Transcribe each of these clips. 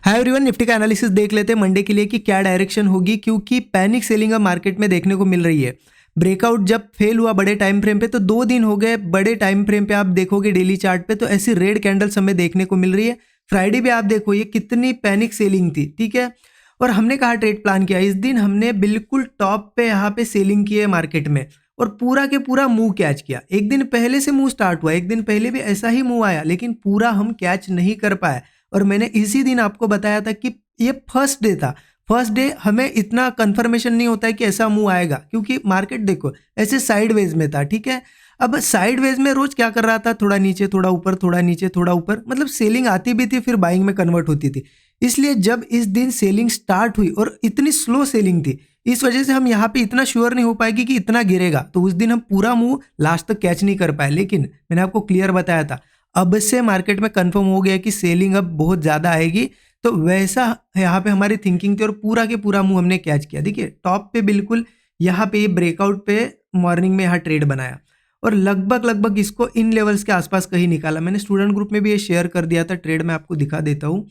Hi everyone, Nifty का analysis देख लेते हैं मंडे के लिए कि क्या डायरेक्शन होगी, क्योंकि पैनिक सेलिंग अब मार्केट में देखने को मिल रही है। ब्रेकआउट जब फेल हुआ बड़े टाइम फ्रेम पे तो 2 दिन हो गए। बड़े टाइम फ्रेम पे आप देखोगे डेली चार्ट पे तो ऐसी रेड कैंडल्स हमें देखने को मिल रही है। फ्राइडे भी आप देखो ये कितनी पैनिक सेलिंग थी, ठीक है। और हमने कहा ट्रेड प्लान किया, इस दिन हमने बिल्कुल टॉप पे यहाँ पे सेलिंग की है मार्केट में और पूरा के पूरा मूव कैच किया। एक दिन पहले से मूव स्टार्ट हुआ, एक दिन पहले भी ऐसा ही मूव आया, लेकिन पूरा हम कैच नहीं कर पाए। और मैंने इसी दिन आपको बताया था कि ये फर्स्ट डे था। फर्स्ट डे हमें इतना कंफर्मेशन नहीं होता है कि ऐसा मूव आएगा, क्योंकि मार्केट देखो ऐसे साइडवेज में था, ठीक है। अब साइडवेज में रोज क्या कर रहा था, थोड़ा नीचे थोड़ा ऊपर, थोड़ा नीचे थोड़ा ऊपर, मतलब सेलिंग आती भी थी फिर बाइंग में कन्वर्ट होती थी। इसलिए जब इस दिन सेलिंग स्टार्ट हुई और इतनी स्लो सेलिंग थी, इस वजह से हम यहाँ पे इतना श्योर नहीं हो पाएगी कि इतना गिरेगा, तो उस दिन हम पूरा मूव लास्ट तक कैच नहीं कर पाए। लेकिन मैंने आपको क्लियर बताया था, अब से मार्केट में कंफर्म हो गया कि सेलिंग अब बहुत ज़्यादा आएगी, तो वैसा यहाँ पे हमारी थिंकिंग थी और पूरा के पूरा मूव हमने कैच किया। देखिए टॉप पे बिल्कुल यहाँ पे ये ब्रेकआउट पे मॉर्निंग में यहाँ ट्रेड बनाया और लगभग इसको इन लेवल्स के आसपास कहीं निकाला। मैंने स्टूडेंट ग्रुप में भी ये शेयर कर दिया था, ट्रेड में आपको दिखा देता हूँ।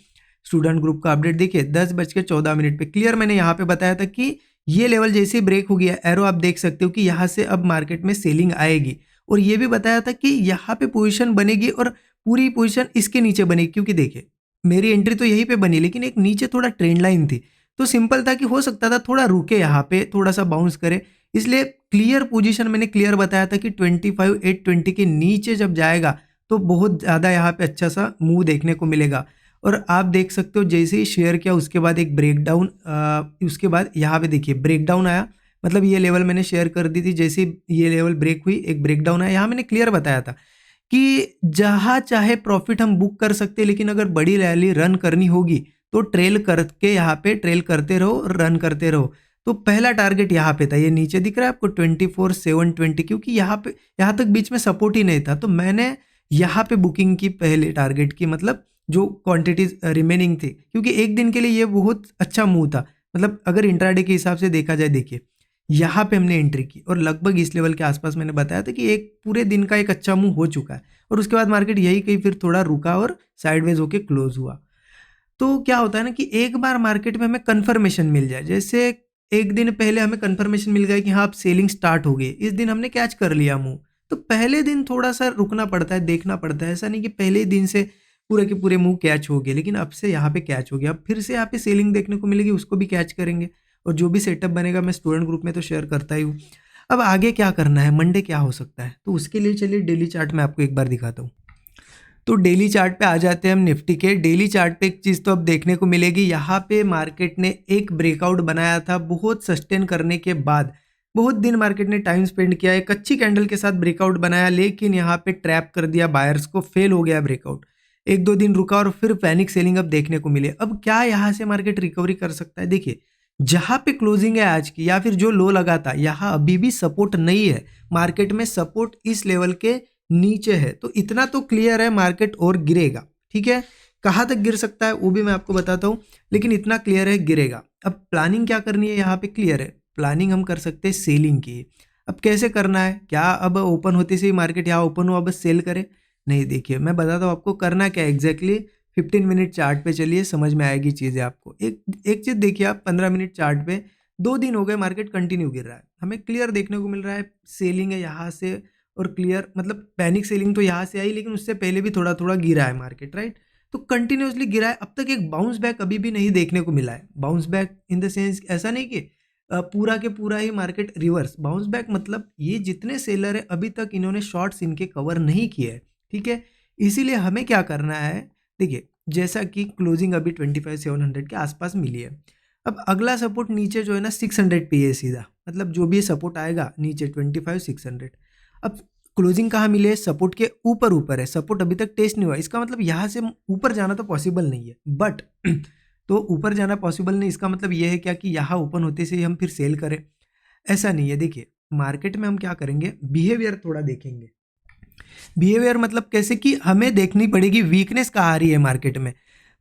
स्टूडेंट ग्रुप का अपडेट देखिए 10:14 पे क्लियर मैंने यहाँ पे बताया था कि ये लेवल जैसे ब्रेक हो गया, एरो आप देख सकते हो कि यहाँ से अब मार्केट में सेलिंग आएगी। और ये भी बताया था कि यहाँ पे पोजीशन बनेगी और पूरी पोजीशन इसके नीचे बनेगी, क्योंकि देखिए मेरी एंट्री तो यहीं पे बनी, लेकिन एक नीचे थोड़ा ट्रेंड लाइन थी, तो सिंपल था कि हो सकता था थोड़ा रुके यहाँ पे, थोड़ा सा बाउंस करे। इसलिए क्लियर पोजीशन मैंने क्लियर बताया था कि 25,820 के नीचे जब जाएगा तो बहुत ज़्यादा यहाँ पे अच्छा सा मूव देखने को मिलेगा। और आप देख सकते हो जैसे ही शेयर किया उसके बाद एक ब्रेकडाउन, उसके बाद यहाँ पे देखिए ब्रेकडाउन आया, मतलब ये लेवल मैंने शेयर कर दी थी, जैसे ये लेवल ब्रेक हुई एक ब्रेकडाउन आया। यहाँ मैंने क्लियर बताया था कि जहाँ चाहे प्रॉफिट हम बुक कर सकते हैं, लेकिन अगर बड़ी रैली रन करनी होगी तो ट्रेल करके यहाँ पे ट्रेल करते रहो, रन करते रहो। तो पहला टारगेट यहाँ पे था, ये नीचे दिख रहा है आपको 24,720, क्योंकि यहाँ तक बीच में सपोर्ट ही नहीं था, तो मैंने यहाँ पे बुकिंग की पहले टारगेट की, मतलब जो क्वांटिटीज रिमेनिंग थी, क्योंकि एक दिन के लिए ये बहुत अच्छा मूव था। मतलब अगर इंट्राडे के हिसाब से देखा जाए, देखिए यहाँ पे हमने एंट्री की और लगभग इस लेवल के आसपास मैंने बताया था कि एक पूरे दिन का एक अच्छा मूव हो चुका है, और उसके बाद मार्केट यही कहीं फिर थोड़ा रुका और साइडवेज होके क्लोज हुआ। तो क्या होता है ना कि एक बार मार्केट में हमें कंफर्मेशन मिल जाए, जैसे एक दिन पहले हमें कंफर्मेशन मिल गया कि हाँ अब सेलिंग स्टार्ट हो गई, इस दिन हमने कैच कर लिया मूव, तो पहले दिन थोड़ा सा रुकना पड़ता है, देखना पड़ता है। ऐसा नहीं कि पहले ही दिन से पूरे के पूरे मूव कैच हो गए, लेकिन अब से यहाँ पे कैच हो गया, अब फिर से यहाँ पे सेलिंग देखने को मिलेगी, उसको भी कैच करेंगे। और जो भी सेटअप बनेगा मैं स्टूडेंट ग्रुप में तो शेयर करता ही हूँ। अब आगे क्या करना है, मंडे क्या हो सकता है, तो उसके लिए चलिए डेली चार्ट में आपको एक बार दिखाता हूँ। तो डेली चार्ट पे आ जाते हैं हम निफ्टी के। डेली चार्ट पे एक चीज़ तो अब देखने को मिलेगी, यहाँ पे मार्केट ने एक ब्रेकआउट बनाया था बहुत सस्टेन करने के बाद, बहुत दिन मार्केट ने टाइम स्पेंड किया, एक अच्छी कैंडल के साथ ब्रेकआउट बनाया, लेकिन यहाँ पे ट्रैप कर दिया बायर्स को, फेल हो गया ब्रेकआउट। 1-2 दिन रुका और फिर पैनिक सेलिंग अब देखने को मिले। अब क्या यहाँ से मार्केट रिकवरी कर सकता है, देखिए जहाँ पे क्लोजिंग है आज की या फिर जो लो लगा था, यहाँ अभी भी सपोर्ट नहीं है मार्केट में, सपोर्ट इस लेवल के नीचे है। तो इतना तो क्लियर है मार्केट और गिरेगा, ठीक है। कहाँ तक गिर सकता है वो भी मैं आपको बताता हूँ, लेकिन इतना क्लियर है गिरेगा। अब प्लानिंग क्या करनी है, यहाँ पे क्लियर है, प्लानिंग हम कर सकते हैं सेलिंग की। अब कैसे करना है, क्या अब ओपन होते से ही मार्केट यहाँ ओपन हुआ बस सेल करे, नहीं। देखिए मैं बताता हूँ आपको करना क्या एग्जैक्टली। 15 मिनट चार्ट पे चलिए, समझ में आएगी चीज़ें आपको। एक चीज़ देखिए आप 15 मिनट चार्ट पे 2 दिन हो गए मार्केट कंटिन्यू गिर रहा है, हमें क्लियर देखने को मिल रहा है सेलिंग है यहाँ से, और क्लियर मतलब पैनिक सेलिंग तो यहाँ से आई, लेकिन उससे पहले भी थोड़ा थोड़ा गिरा है मार्केट, राइट। तो कंटिन्यूसली गिरा है, अब तक एक बाउंस बैक अभी भी नहीं देखने को मिला है। Bounce back in the sense ऐसा नहीं कि पूरा के पूरा ही मार्केट रिवर्स, बाउंस बैक मतलब ये जितने सेलर है अभी तक इन्होंने शॉर्ट्स इनके कवर नहीं किए है, ठीक है। इसीलिए हमें क्या करना है, देखिए जैसा कि क्लोजिंग अभी 25,700 के आसपास मिली है, अब अगला सपोर्ट नीचे जो है ना 600 पे है सीधा, मतलब जो भी सपोर्ट आएगा नीचे 25,600। अब क्लोजिंग कहाँ मिले, सपोर्ट के ऊपर ऊपर है, सपोर्ट अभी तक टेस्ट नहीं हुआ, इसका मतलब यहाँ से ऊपर जाना तो पॉसिबल नहीं है, बट तो ऊपर जाना पॉसिबल नहीं, इसका मतलब ये है क्या कि यहाँ ओपन होते से ही हम फिर सेल करें, ऐसा नहीं है। देखिए मार्केट में हम क्या करेंगे, बिहेवियर थोड़ा देखेंगे। बिहेवियर मतलब कैसे कि हमें देखनी पड़ेगी वीकनेस कहाँ आ रही है मार्केट में।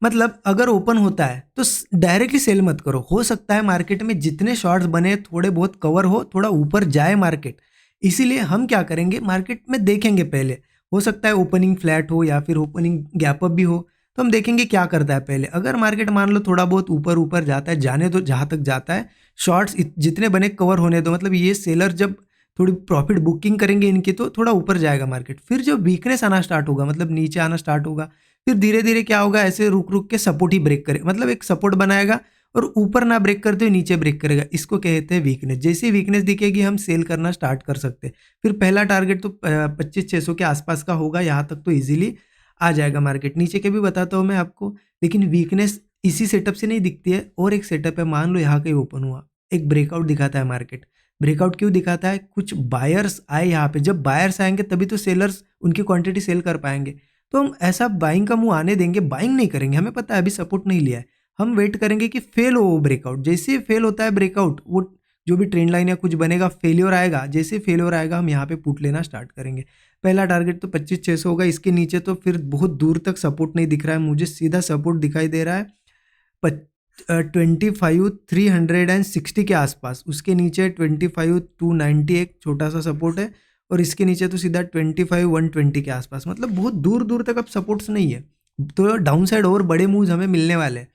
मतलब अगर ओपन होता है तो डायरेक्टली सेल मत करो, हो सकता है मार्केट में जितने शॉर्ट्स बने थोड़े बहुत कवर हो, थोड़ा ऊपर जाए मार्केट। इसीलिए हम क्या करेंगे, मार्केट में देखेंगे पहले, हो सकता है ओपनिंग फ्लैट हो या फिर ओपनिंग गैप अप भी हो, तो हम देखेंगे क्या करता है पहले। अगर मार्केट मान लो थोड़ा बहुत ऊपर ऊपर जाता है, जाने दो जहाँ तक जाता है, शॉर्ट्स जितने बने कवर होने दो, मतलब ये सेलर जब थोड़ी प्रॉफिट बुकिंग करेंगे इनकी तो थोड़ा ऊपर जाएगा मार्केट। फिर जब वीकनेस आना स्टार्ट होगा, मतलब नीचे आना स्टार्ट होगा, फिर धीरे धीरे क्या होगा, ऐसे रुक रुक के सपोर्ट ही ब्रेक करे, मतलब एक सपोर्ट बनाएगा और ऊपर ना ब्रेक करते हुए नीचे ब्रेक करेगा, इसको कहते हैं वीकनेस। जैसे वीकनेस दिखेगी हम सेल करना स्टार्ट कर सकते हैं। फिर पहला टारगेट तो 25,600 के आसपास का होगा, यहाँ तक तो इजीली आ जाएगा मार्केट। नीचे के भी बताता हूँ मैं आपको, लेकिन वीकनेस इसी सेटअप से नहीं दिखती है। और एक सेटअप है, मान लो यहाँ कहीं ओपन हुआ, एक ब्रेकआउट दिखाता है मार्केट। ब्रेकआउट क्यों दिखाता है, कुछ बायर्स आए यहाँ पे, जब बायर्स आएंगे तभी तो सेलर्स उनकी क्वांटिटी सेल कर पाएंगे। तो हम ऐसा बाइंग का मुंह आने देंगे, बाइंग नहीं करेंगे, हमें पता है अभी सपोर्ट नहीं लिया है, हम वेट करेंगे कि फेल हो वो ब्रेकआउट। जैसे ही फेल होता है ब्रेकआउट, वो जो भी ट्रेंड लाइन या कुछ बनेगा, फेलियर आएगा, जैसे फेलियर आएगा हम यहाँ पे पुट लेना स्टार्ट करेंगे। पहला टारगेट तो 25,600 होगा, इसके नीचे तो फिर बहुत दूर तक सपोर्ट नहीं दिख रहा है मुझे, सीधा सपोर्ट दिखाई दे रहा है 25,360 के आसपास। उसके नीचे 25,290 एक छोटा सा सपोर्ट है, और इसके नीचे तो सीधा 25,120 के आसपास, मतलब बहुत दूर दूर तक अब सपोर्ट्स नहीं है। तो डाउन साइड और बड़े मूव्स हमें मिलने वाले हैं।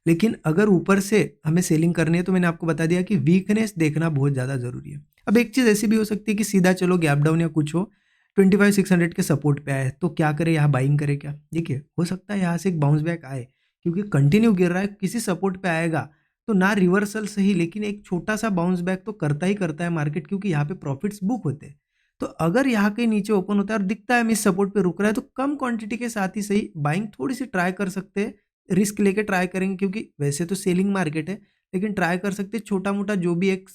लेकिन अगर ऊपर से हमें सेलिंग करनी है तो मैंने आपको बता दिया कि वीकनेस देखना बहुत ज़्यादा ज़रूरी है। अब एक चीज़ ऐसी भी हो सकती है कि सीधा चलो गैप डाउन या कुछ हो, 25,600 के सपोर्ट पे आए तो क्या करे, यहाँ बाइंग करे क्या? देखिए हो सकता है यहाँ से एक बाउंस बैक आए, क्योंकि कंटिन्यू गिर रहा है, किसी सपोर्ट पे आएगा तो ना रिवर्सल सही, लेकिन एक छोटा सा बाउंस बैक तो करता ही करता है मार्केट, क्योंकि यहाँ पे प्रॉफिट्स बुक होते हैं। तो अगर यहाँ के नीचे ओपन होता है और दिखता है हम इस सपोर्ट पे रुक रहा है, तो कम क्वांटिटी के साथ ही सही बाइंग थोड़ी सी ट्राई कर सकते हैं, रिस्क लेके ट्राई करेंगे, क्योंकि वैसे तो सेलिंग मार्केट है, लेकिन ट्राई कर सकते हैं छोटा मोटा, जो भी एक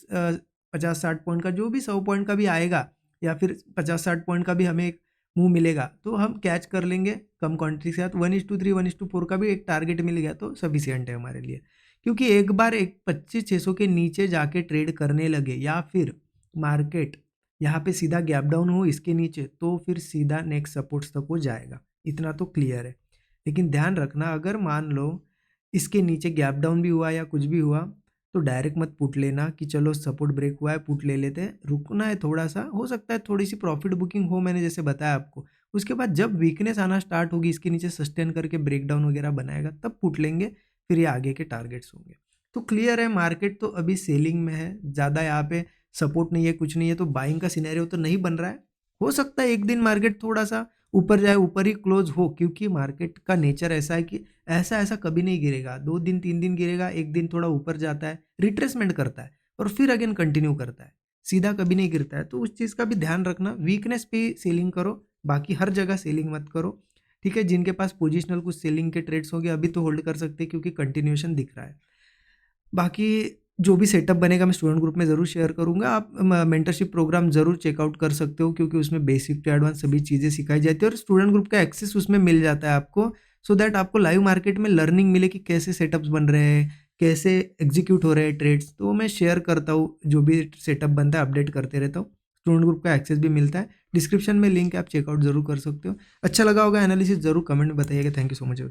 50-60 पॉइंट का, जो भी 100 पॉइंट का भी आएगा, या फिर 50-60 पॉइंट का भी हमें एक मुंह मिलेगा तो हम कैच कर लेंगे कम क्वांटिटी के साथ। 1:3 1:4 का भी एक टारगेट मिल गया तो सफिशियंट है हमारे लिए। क्योंकि एक बार एक 25,600 के नीचे जाके ट्रेड करने लगे, या फिर मार्केट यहाँ पे सीधा गैप डाउन हो इसके नीचे, तो फिर सीधा नेक्स्ट सपोर्ट्स तक वो जाएगा, इतना तो क्लियर है। लेकिन ध्यान रखना, अगर मान लो इसके नीचे गैप डाउन भी हुआ या कुछ भी हुआ, तो डायरेक्ट मत पुट लेना कि चलो सपोर्ट ब्रेक हुआ है पुट ले लेते हैं, रुकना है थोड़ा सा, हो सकता है थोड़ी सी प्रॉफिट बुकिंग हो, मैंने जैसे बताया आपको। उसके बाद जब वीकनेस आना स्टार्ट होगी, इसके नीचे सस्टेन करके ब्रेकडाउन वगैरह बनाएगा, तब पुट लेंगे, फिर ये आगे के टारगेट्स होंगे। तो क्लियर है, मार्केट तो अभी सेलिंग में है, ज़्यादा यहाँ पे सपोर्ट नहीं है, कुछ नहीं है, तो बाइंग का सिनेरियो तो नहीं बन रहा है। हो सकता है एक दिन मार्केट थोड़ा सा ऊपर जाए, ऊपर ही क्लोज हो, क्योंकि मार्केट का नेचर ऐसा है कि ऐसा ऐसा कभी नहीं गिरेगा, 2 दिन 3 दिन गिरेगा, एक दिन थोड़ा ऊपर जाता है, रिट्रेसमेंट करता है और फिर अगेन कंटिन्यू करता है, सीधा कभी नहीं गिरता है। तो उस चीज़ का भी ध्यान रखना, वीकनेस पे सेलिंग करो, बाकी हर जगह सेलिंग मत करो, ठीक है। जिनके पास पोजिशनल कुछ सेलिंग के ट्रेड्स हो गए अभी तो होल्ड कर सकते हैं, क्योंकि कंटिन्यूएशन दिख रहा है। बाकी जो भी सेटअप बनेगा मैं स्टूडेंट ग्रुप में ज़रूर शेयर करूंगा, आप मेंटरशिप प्रोग्राम ज़रूर चेकआउट कर सकते हो, क्योंकि उसमें बेसिक टू एडवांस सभी चीज़ें सिखाई जाती है और स्टूडेंट ग्रुप का एक्सेस उसमें मिल जाता है आपको, सो दैट आपको लाइव मार्केट में लर्निंग मिले कि कैसे सेटअप्स बन रहे हैं, कैसे एग्जीक्यूट हो रहे हैं ट्रेड्स। तो मैं शेयर करता हूँ, जो भी सेटअप बनता है अपडेट करते रहता हूँ। स्टूडेंट ग्रुप का एक्सेस भी मिलता है, डिस्क्रिप्शन में लिंक है, आप चेकआउट जरूर कर सकते हो। अच्छा लगा होगा एनालिसिस, जरूर कमेंट में बताइएगा। Thank you so much.